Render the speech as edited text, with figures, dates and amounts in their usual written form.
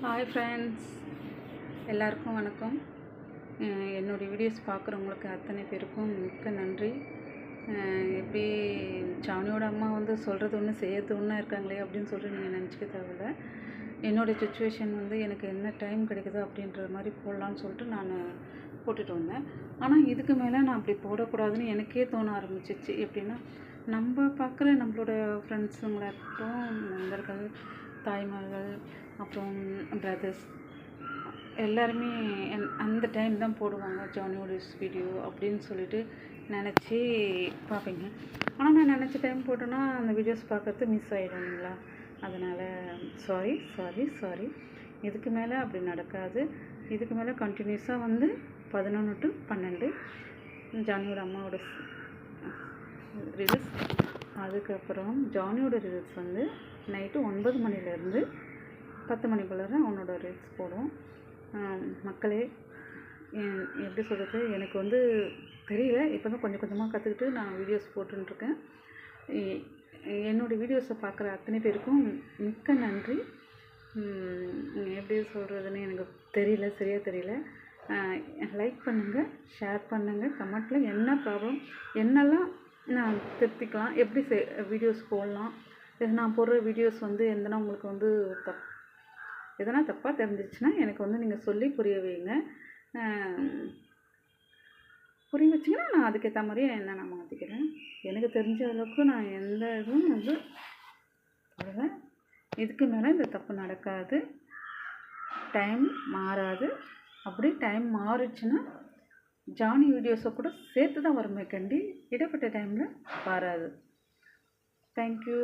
Hi friends, எல்லாருக்கும் வணக்கம். என்னுடைய வீடியோஸ் பார்க்குறவங்களுக்கு அத்தனை பேருக்கும் மிக்க நன்றி. எப்படி சாணியோட அம்மா வந்து சொல்கிறது ஒன்று செய்யறது ஒன்றா இருக்காங்களே அப்படின்னு சொல்லிட்டு நீங்கள் நினச்சிக்க தேவையில்ல. என்னோடய சுச்சுவேஷன் வந்து எனக்கு என்ன டைம் கிடைக்குதோ அப்படின்ற மாதிரி போடலான்னு சொல்லிட்டு நான் போட்டுட்டு வந்தேன். ஆனால் இதுக்கு மேலே நான் அப்படி போடக்கூடாதுன்னு எனக்கே தோண ஆரம்பிச்சிச்சு. எப்படின்னா, நம்ம பார்க்குற நம்மளோட ஃப்ரெண்ட்ஸுங்களாக இருக்கட்டும், நண்பர்கள், தாய்மார்கள், அப்புறம் பிரதர்ஸ் எல்லாருமே அந்த டைம் தான் போடுவாங்க ஜானியோட வீடியோ அப்படின்னு சொல்லிட்டு நினச்சி பார்ப்பீங்க. ஆனால் நான் நினச்ச டைம் போட்டேன்னா அந்த வீடியோஸ் பார்க்கறது மிஸ் ஆகிடுங்களா. அதனால் சாரி. இதுக்கு மேலே அப்படி நடக்காது. இதுக்கு மேலே கண்டினியூஸாக வந்து 11 to 12 ஜானியோட அம்மாவோட ரீல்ஸ், அதுக்கப்புறம் ஜானியோட ரீல்ஸ் வந்து நைட்டு 9 மணிலேருந்து 10 மணிக்குள்ளே அவனோட ரீல்ஸ் போடும். மக்களே, எப்படி சொல்கிறது, எனக்கு வந்து தெரியல, இப்போ தான் கொஞ்சம் கொஞ்சமாக கற்றுக்கிட்டு நான் வீடியோஸ் போட்டுருக்கேன். என்னோடய வீடியோஸை பார்க்குற அத்தனை பேருக்கும் மிக்க நன்றி. எப்படி சொல்கிறதுன்னு எனக்கு சரியாக தெரியல. லைக் பண்ணுங்கள், ஷேர் பண்ணுங்கள், கமெண்ட்டில் என்ன ப்ராப்ளம், என்னெல்லாம் நான் திருத்திக்கலாம், எப்படி வீடியோஸ் போடலாம், நான் போடுற வீடியோஸ் வந்து எதனா உங்களுக்கு வந்து எதனா தப்பாக தெரிஞ்சிச்சுன்னா எனக்கு வந்து நீங்கள் சொல்லி புரிய வைங்க. புரிய வச்சிங்கன்னா நான் அதுக்கேற்ற மாதிரியே என்ன நான் மாற்றிக்கிறேன். எனக்கு தெரிஞ்ச அளவுக்கு நான் எந்த இதுவும் வந்து போடுவேன். இதுக்கு மேலே இந்த தப்பு நடக்காது, டைம் மாறாது. அப்படி டைம் மாறுச்சுன்னா ஜானி வீடியோஸை கூட சேர்த்து தான் வருமே கண்டி, இடப்பட்ட டைமில் வராது. தேங்க்யூ.